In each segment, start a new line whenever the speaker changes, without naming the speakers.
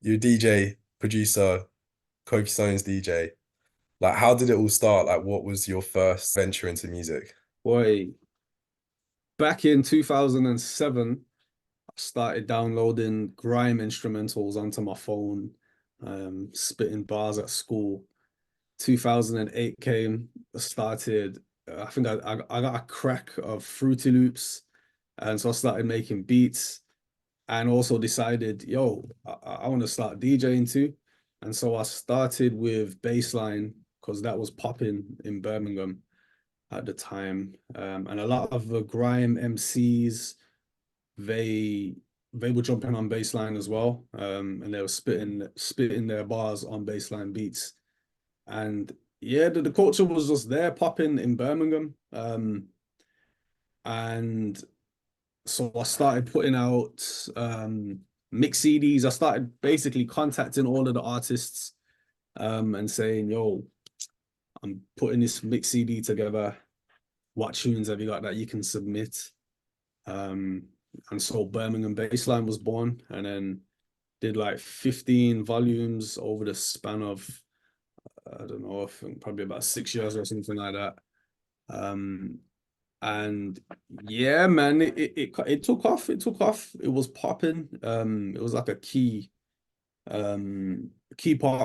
you're a DJ, producer, Kofi Stone's DJ. Like, how did it all start? Like, what was your first venture into music?
Boy, back in 2007, I started downloading grime instrumentals onto my phone, spitting bars at school. 2008 came, I started, I think I got a crack of Fruity Loops. And so I started making beats and also decided, yo, I want to start DJing too. And so I started with Bassline because that was popping in Birmingham at the time. And a lot of the grime MCs, they they were jumping on baseline as well. And they were spitting their bars on baseline beats. And yeah, the culture was just there popping in Birmingham. And so I started putting out mix CDs. I started basically contacting all of the artists and saying, yo, I'm putting this mix CD together. What tunes have you got that you can submit? Um, and so Birmingham Bassline was born, and then did like 15 volumes over the span of, I don't know, I think probably about 6 years or something like that. Um, and yeah, man, it took off. It took off. It was popping. It was like a key part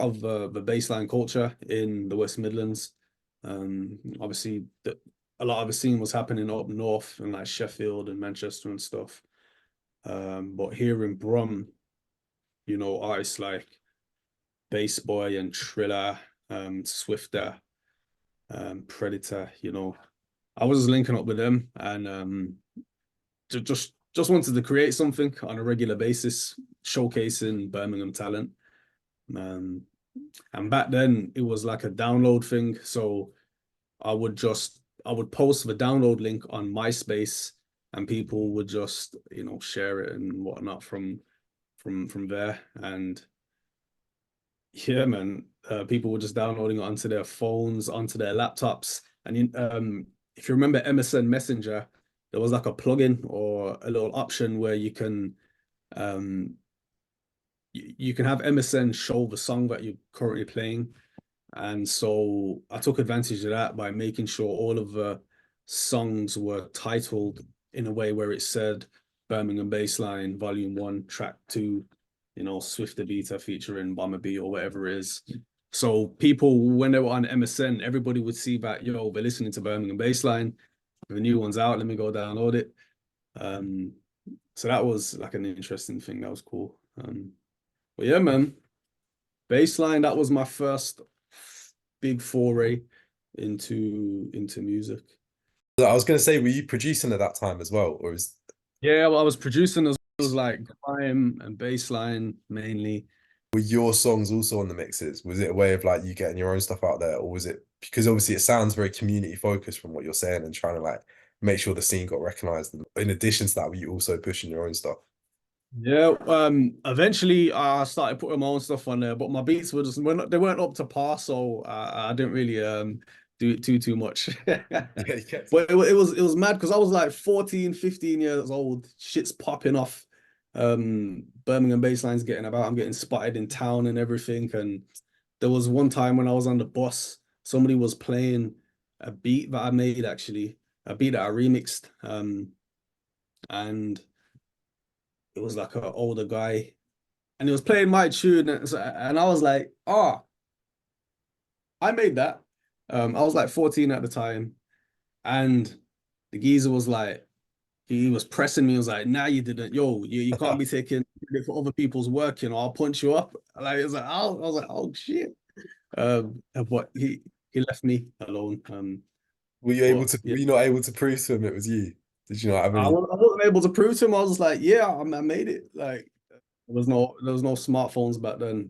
of the baseline culture in the West Midlands. Obviously, a lot of the scene was happening up north and like Sheffield and Manchester and stuff. But here in Brum, artists like Bass Boy and Triller, Swifter, Predator, I was linking up with them and just wanted to create something on a regular basis, showcasing Birmingham talent. Um, and back then it was like a download thing. So I would post the download link on MySpace and people would just, share it and whatnot from there. And yeah, man, people were just downloading it onto their phones, onto their laptops. And if you remember MSN Messenger, there was like a plugin or a little option where um, you can have MSN show the song that you're currently playing. And so I took advantage of that by making sure all of the songs were titled in a way where it said Birmingham Bassline Volume 1, Track 2, Swifter Beta featuring Bomber B or whatever it is. So people, when they were on MSN, everybody would see that, they're listening to Birmingham Bassline. The new one's out, let me go download it. Um, so that was like an interesting thing. That was cool. But yeah, man, Bassline, that was my first big foray into music.
I was gonna say, were you producing at that time as well, or is
Yeah, well, I was producing as well as like grime and bassline mainly.
were your songs also on the mixes? Was it a way of like you getting your own stuff out there, or was it because obviously it sounds very community focused from what you're saying and trying to like make sure the scene got recognized. And in addition to that, were you also pushing your own stuff?
Yeah, eventually I started putting my own stuff on there, but my beats they weren't up to par, so I didn't really do it too much.
Yeah, you kept
But it was mad because I was like 14, 15 years old. Shit's popping off. Birmingham Bassline's getting about. I'm getting spotted in town and everything. And there was one time when I was on the bus, somebody was playing a beat that I made actually, a beat that I remixed. And it was like an older guy, and he was playing my tune, and I was like, "Oh, I made that." I was like 14 at the time, and the geezer was like, he was pressing me. He was like, "Nah, you didn't. Yo, you can't be taking credit for other people's work. I'll punch you up." Like, it was like, oh, I was like, "Oh shit." But he left me alone.
were you able
But
to,
yeah,
were you not able to prove to him it was you? Did you not have any?
I wasn't able to prove to him. I was like, "Yeah, I made it." Like, there was no smartphones back then. It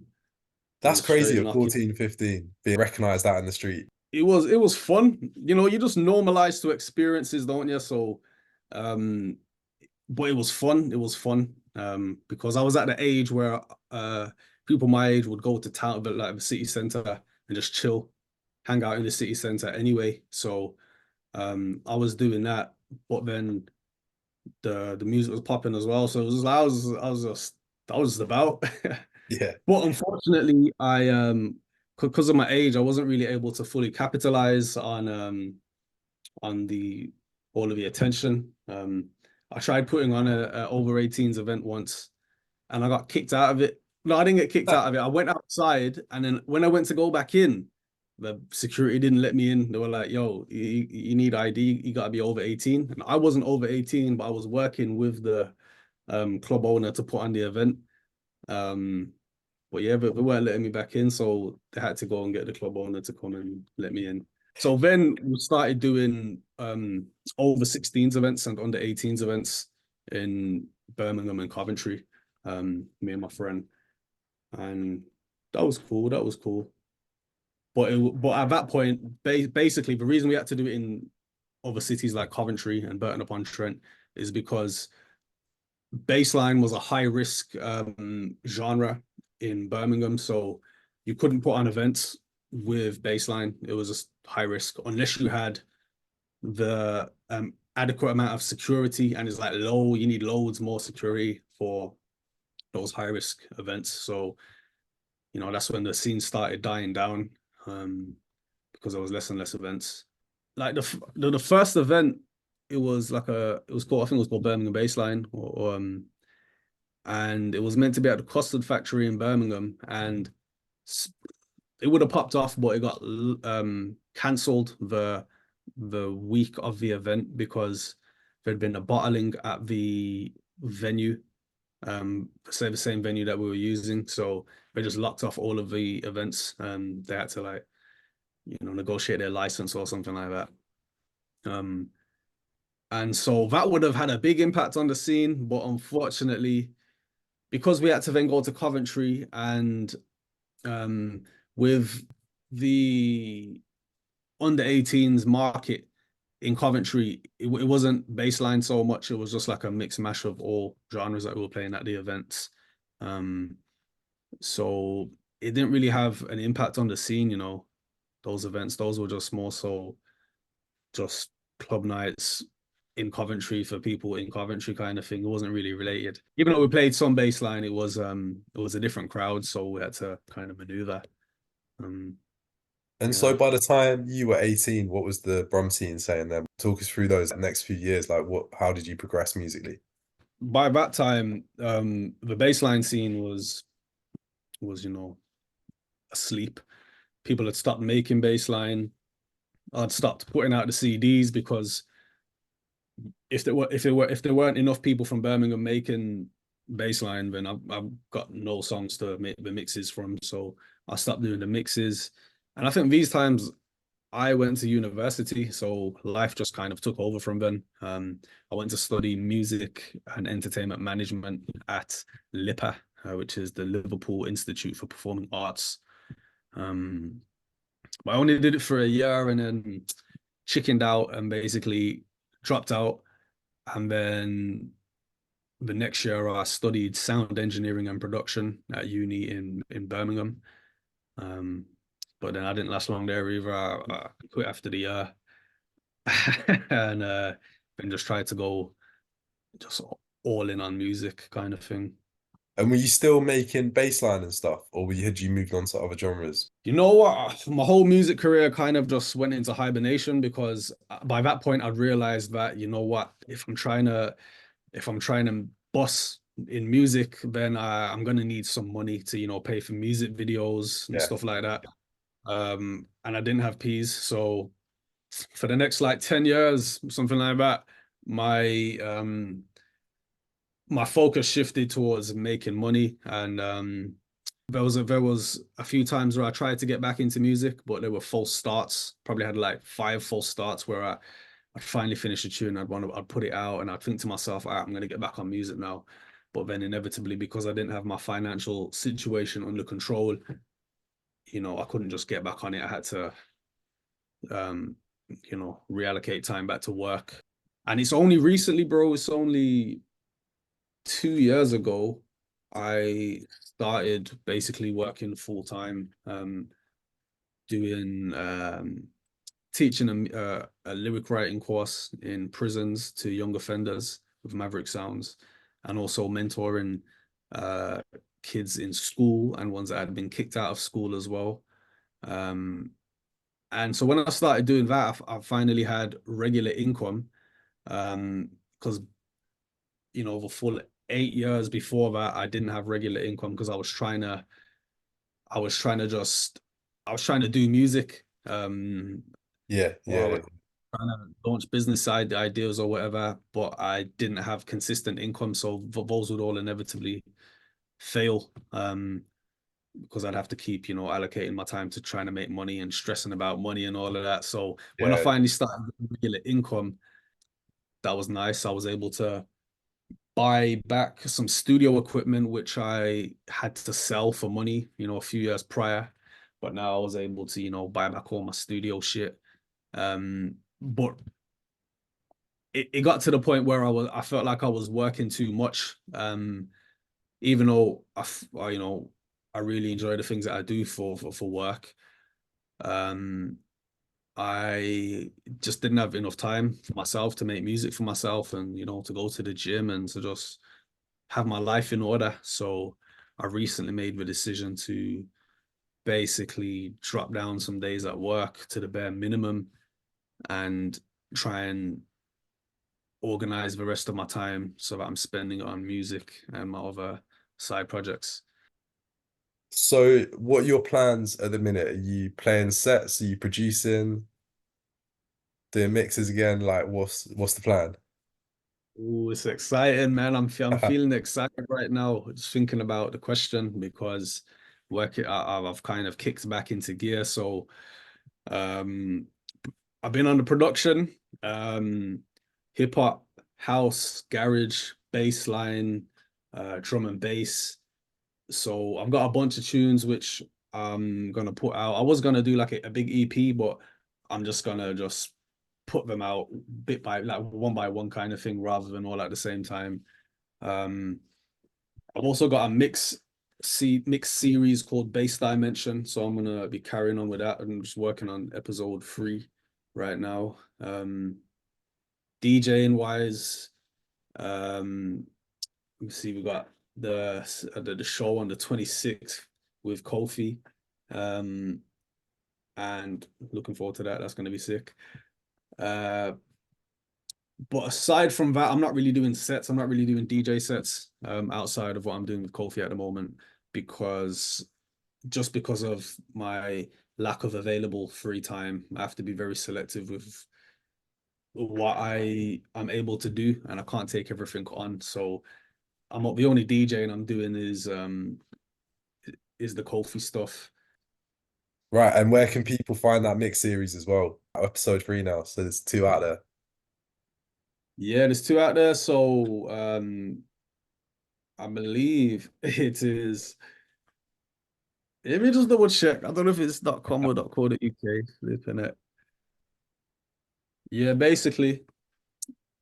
That's
was straight
crazy at
Nokia.
14, 15, being recognized out in the street.
It was fun. You just normalize to experiences, don't you? So, um, but it was fun. It was fun. Because I was at the age where people my age would go to town, but like the city center and just chill, hang out in the city center anyway. So, I was doing that, but then the music was popping as well. So it was just, I was just about.
Yeah.
But unfortunately, because of my age, I wasn't really able to fully capitalize on the all of the attention. I tried putting on a over 18s event once, and I got kicked out of it. No, I didn't get kicked out of it. I went outside, and then when I went to go back in, the security didn't let me in. They were like, "Yo, you need ID. You got to be over 18." And I wasn't over 18, but I was working with the club owner to put on the event. Um, but yeah, but they weren't letting me back in, so they had to go and get the club owner to come and let me in. So then we started doing over 16s events and under 18s events in Birmingham and Coventry, me and my friend. And that was cool. That was cool. But at that point, basically the reason we had to do it in other cities like Coventry and Burton upon Trent is because bassline was a high risk genre in Birmingham, so you couldn't put on events with bassline. It was just high risk unless you had the adequate amount of security, and it's like low. You need loads more security for those high risk events. So that's when the scene started dying down, because there was less and less events. Like the first event, it was called, I think it was called Birmingham Bassline, and it was meant to be at the Custard Factory in Birmingham, and it would have popped off, but it got cancelled the week of the event because there'd been a bottling at the venue, say the same venue that we were using. So they just locked off all of the events. They had to negotiate their license or something like that. And so that would have had a big impact on the scene, but unfortunately, because we had to then go to Coventry, and with the under 18s market in Coventry, it wasn't bassline so much. It was just like a mix mash of all genres that we were playing at the events. So it didn't really have an impact on the scene, those events. Those were just more so just club nights in Coventry for people in Coventry kind of thing. It wasn't really related. Even though we played some bassline, it was a different crowd, so we had to kind of maneuver.
And
Yeah.
so by the time you were 18, what was the Brum scene saying then? Talk us through those next few years. Like how did you progress musically?
By that time, the bassline scene was asleep. People had stopped making bassline. I'd stopped putting out the CDs because if there weren't enough people from Birmingham making bassline, then I've got no songs to make the mixes from. So I stopped doing the mixes. And I think these times I went to university, so life just kind of took over from then. I went to study music and entertainment management at LIPA, which is the Liverpool Institute for Performing Arts. But I only did it for a year and then chickened out and basically dropped out. And then the next year I studied sound engineering and production at uni in Birmingham. But then I didn't last long there either. I quit after the year and then just tried to go just all in on music kind of thing.
And were you still making bassline and stuff, or had you moved on to other genres?
You know what? My whole music career kind of just went into hibernation because by that point I'd realized that, you know what, if I'm trying to bust in music, then I'm gonna need some money to, pay for music videos and
Yeah.
stuff like that. And I didn't have peas, so for the next like 10 years, something like that, my my focus shifted towards making money. And there was a few times where I tried to get back into music, but there were false starts. Probably had like 5 false starts where I'd finally finish a tune, I'd put it out, and I'd think to myself, all right, I'm gonna get back on music now. But then inevitably, because I didn't have my financial situation under control, I couldn't just get back on it. I had to um, reallocate time back to work. And it's only recently, bro, it's only 2 years ago, I started basically working full time, doing teaching a lyric writing course in prisons to young offenders with Maverick Sounds, and also mentoring kids in school and ones that had been kicked out of school as well. And so when I started doing that, I finally had regular income. Because the full 8 years before that, I didn't have regular income because I was trying to just, I was trying to do music.
Yeah,
Or I
yeah,
was trying to launch business side ideas or whatever, but I didn't have consistent income, so those would all inevitably fail. Because I'd have to keep, allocating my time to trying to make money and stressing about money and all of that. So when I
yeah.
finally started with regular income, that was nice. I was able to buy back some studio equipment, which I had to sell for money, a few years prior. But now I was able to, buy back all my studio shit. But it got to the point where I felt like I was working too much. Even though I really enjoy the things that I do for work. Um, I just didn't have enough time for myself to make music for myself and, to go to the gym and to just have my life in order. So I recently made the decision to basically drop down some days at work to the bare minimum and try and organize the rest of my time so that I'm spending it on music and my other side projects.
So what are your plans at the minute? Are you playing sets? Are you producing, doing mixes again? Like what's the plan?
Oh, it's exciting, man. I'm feeling excited right now, just thinking about the question because I've kind of kicked back into gear. So um I've been on the production, hip hop, house, garage, bass line, drum and bass. So I've got a bunch of tunes which I'm gonna put out. I was gonna do like a big EP, but I'm just gonna just put them out bit by one kind of thing rather than all at the same time. Um, I've also got a mix series called Bass Dimension, so I'm gonna be carrying on with that. I'm just working on episode 3 right now. DJing wise, um, let me see, we got the show on the 26th with Kofi. Um, and looking forward to that. That's gonna be sick. Uh, but aside from that, I'm not really doing sets. I'm not really doing DJ sets outside of what I'm doing with Kofi at the moment because because of my lack of available free time, I have to be very selective with what I'm able to do, and I can't take everything on. So I'm not the only DJ and I'm doing is the Kofi stuff.
Right, and where can people find that mix series as well? Episode 3 now, so there's 2 out there.
Yeah, there's 2 out there. So I believe it is. Let me just double check. I don't know if it's .com or .co.uk. Flipping it. Yeah, basically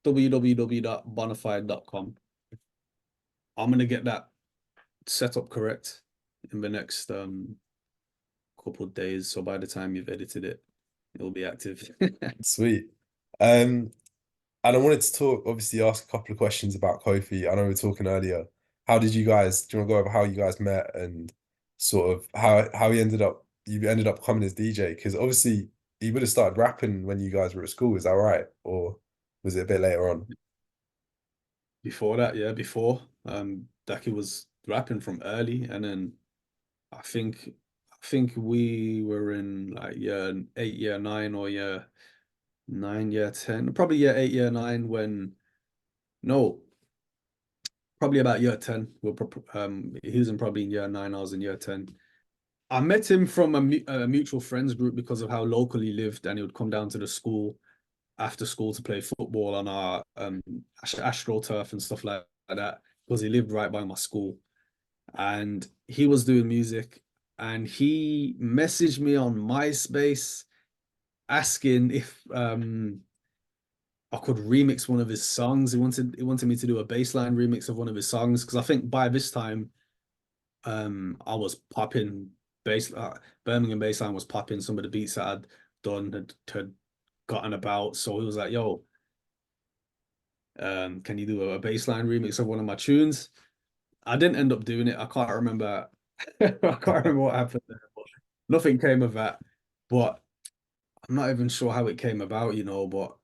www.bonafyde.com. I'm gonna get that set up correct in the next couple of days. So by the time you've edited it, it'll be active.
Sweet. Um, and I wanted to talk, obviously ask a couple of questions about Kofi. I know we were talking earlier. How did you guys, do you want to go over how you guys met and sort of how you ended up becoming his DJ? Because obviously he would have started rapping when you guys were at school, is that right? Or was it a bit later on?
Before that, yeah, before Daki was rapping from early, and then I think we were in like year 8, year 9, or year 9, year 10, probably year 8, year 9 when no, probably about year 10. He was in probably in year 9, I was in year 10. I met him from a mutual friends group because of how local he lived, and he would come down to the school after school to play football on our astroturf and stuff like that because he lived right by my school. And he was doing music, and he messaged me on MySpace asking if I could remix one of his songs. He wanted me to do a bassline remix of one of his songs because I think by this time I was popping bass Birmingham Bassline was popping. Some of the beats that I'd done had gotten about. So he was like, yo, can you do a bassline remix of one of my tunes? I didn't end up doing it. I can't remember. I can't remember what happened there, but nothing came of that. But I'm not even sure how it came about, but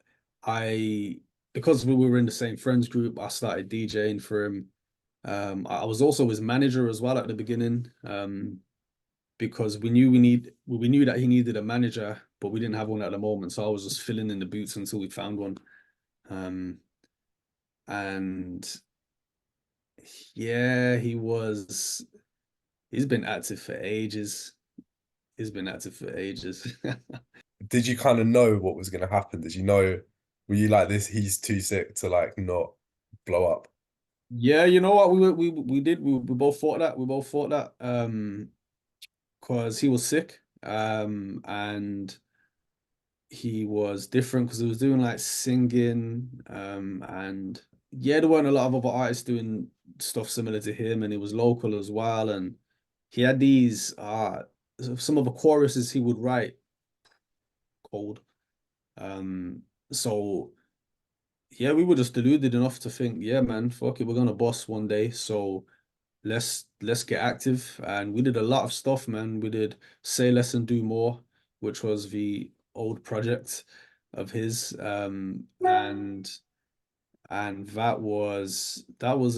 I, because we were in the same friends group, I started DJing for him. I was also his manager as well at the beginning, because we knew that he needed a manager, but we didn't have one at the moment. So I was just filling in the boots until we found one. Um, and yeah, he's been active for ages. He's been active for ages.
Did you kind of know what was going to happen? Did you know, were you like this, he's too sick to like not blow up?
Yeah, you know what? We did. We both thought that. We both thought that. Because he was sick. And he was different because he was doing like singing. And yeah, there weren't a lot of other artists doing stuff similar to him, and he was local as well. And he had these some of the choruses he would write cold. So yeah, we were just deluded enough to think, yeah, man, fuck it, we're gonna boss one day. So let's get active. And we did a lot of stuff, man. We did Say Less and Do More, which was the old project of his. And that was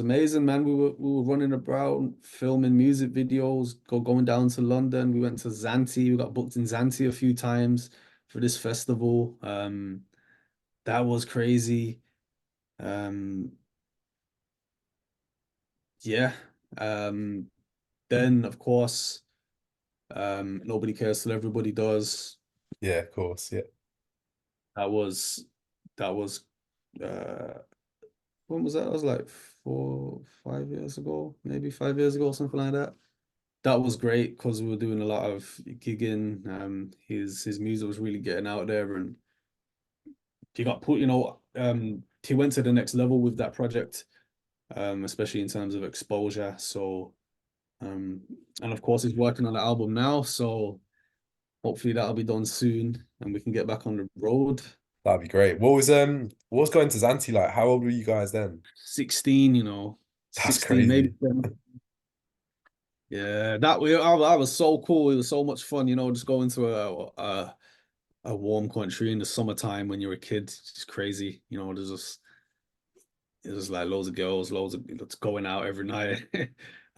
amazing, man. We were running about filming music videos, going down to London. We went to Zante. We got booked in Zante a few times for this festival. That was crazy. Um, yeah. Um, then of course, Nobody Cares Till Everybody Does.
Yeah, of course. Yeah.
That was that was uh when was that? That was like 5 years ago, maybe 5 years ago, something like that. That was great because we were doing a lot of gigging. His music was really getting out there, and he got put, he went to the next level with that project, especially in terms of exposure. So, um, and of course, he's working on the album now, so hopefully that'll be done soon, and we can get back on the road.
That'd be great. What was going to Zante like? How old were you guys then?
16,
That's
16, maybe.
crazy.
Yeah, that was so cool. It was so much fun, just going to a warm country in the summertime when you're a kid. It's just crazy. There's like loads of girls, loads of it's going out every night.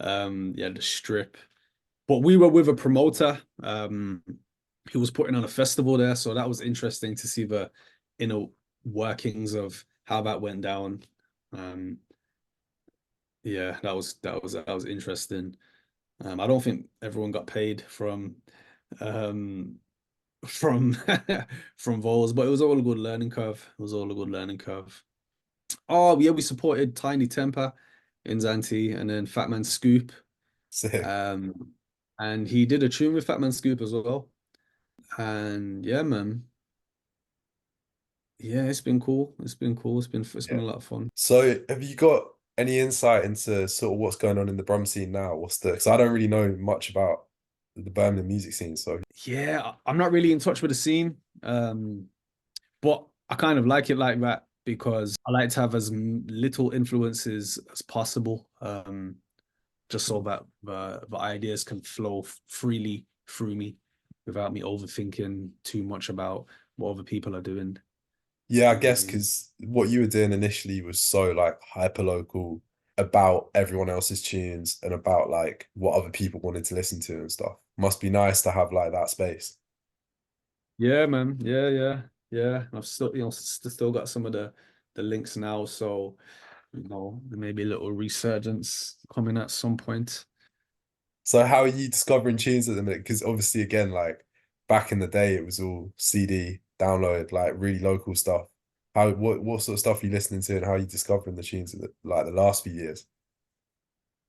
Yeah, the strip. But we were with a promoter. He was putting on a festival there, so that was interesting to see the inner workings of how that went down. Um, yeah, that was interesting. I don't think everyone got paid um from from Vols, but it was all a good learning curve. It was all a good learning curve. Oh yeah, we supported Tiny Temper in Zante and then Fat Man Scoop.
Sick.
Um, and he did a tune with Fat Man Scoop as well. And yeah, man. Yeah, it's been cool. It's been cool. It's been
Yeah.
a lot of fun.
So have you got any insight into sort of what's going on in the Brum scene now? Because I don't really know much about the Birmingham music scene. So
Yeah, I'm not really in touch with the scene. But I kind of like it like that because I like to have as little influences as possible, just so that the ideas can flow freely through me without me overthinking too much about what other people are doing.
yeah, I guess
Um,
because what you were doing initially was so like hyper local about everyone else's tunes and about like what other people wanted to listen to and stuff. Must be nice to have like that space.
yeah, man. Yeah, yeah, yeah. I've still, still got some of the links now, so there may be a little resurgence coming at some point.
So how are you discovering tunes at the minute? Because obviously, again, like back in the day, it was all CD, download, like really local stuff. What sort of stuff are you listening to and how are you discovering the tunes of like the last few years?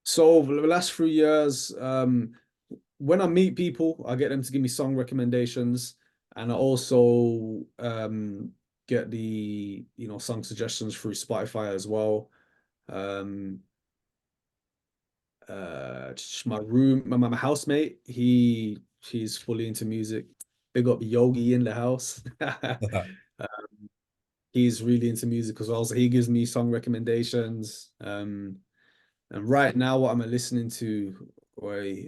So over the last 3 years, when I meet people, I get them to give me song recommendations, and I also get the song suggestions through Spotify as well. Um, my housemate, he's fully into music. Big up Yogi in the house. He's really into music as well, so he gives me song recommendations. And right now, what am I listening to? Boy,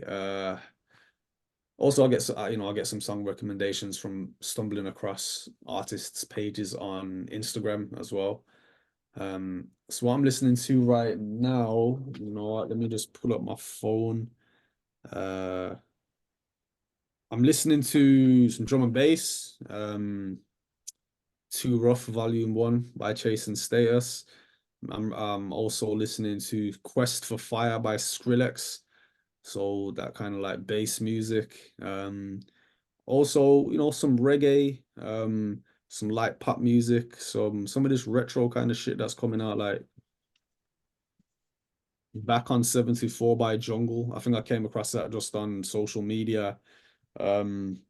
also I get I get some song recommendations from stumbling across artists' pages on Instagram as well. So what I'm listening to right now, you know what, let me just pull up my phone. I'm listening to some drum and bass, Too Rough Volume 1 by Chase and Status. I'm also listening to Quest for Fire by Skrillex. So that kind of like bass music. Also, you know, some reggae, some light pop music, some of this retro kind of shit that's coming out, like Back on 74 by Jungle. I think I came across that just on social media. Um,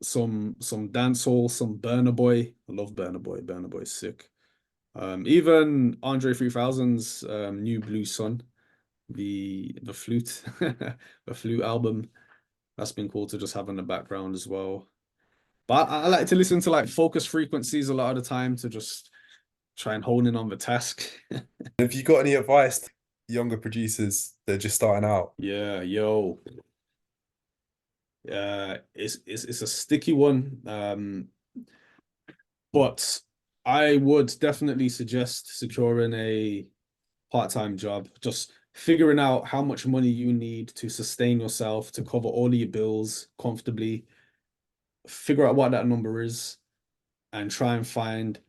some dancehall, some Burna Boy. I love Burna Boy. Burna Boy's sick. Even Andre 3000's New Blue Sun, the flute, the flute album. That's been cool to just have in the background as well. But I like to listen to like focus frequencies a lot of the time to just try and hone in on the task.
Have you got any advice to younger producers that are just starting out?
Yeah, yo. It's a sticky one. But I would definitely suggest securing a part-time job, just figuring out how much money you need to sustain yourself, to cover all of your bills comfortably, figure out what that number is, and try and find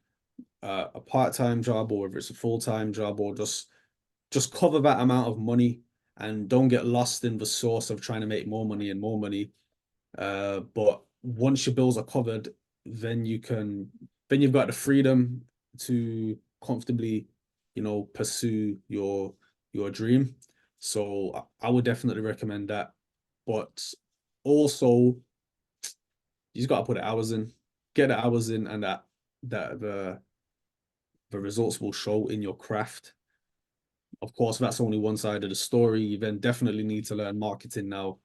a part-time job, or whether it's a full-time job, or just cover that amount of money and don't get lost in the source of trying to make more money and more money. But once your bills are covered, then then you've got the freedom to comfortably, you know, pursue your dream. So I would definitely recommend that. But also, you just got to put the hours in, get the hours in, and that the results will show in your craft. Of course, that's only one side of the story. You then definitely need to learn marketing now,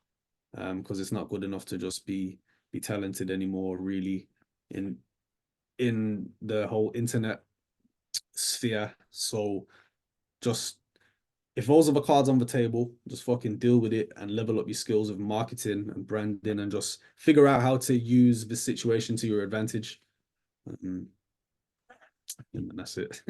because it's not good enough to just be talented anymore, really, in the whole internet sphere. So just if those are the cards on the table, just fucking deal with it and level up your skills of marketing and branding and just figure out how to use the situation to your advantage. And that's it.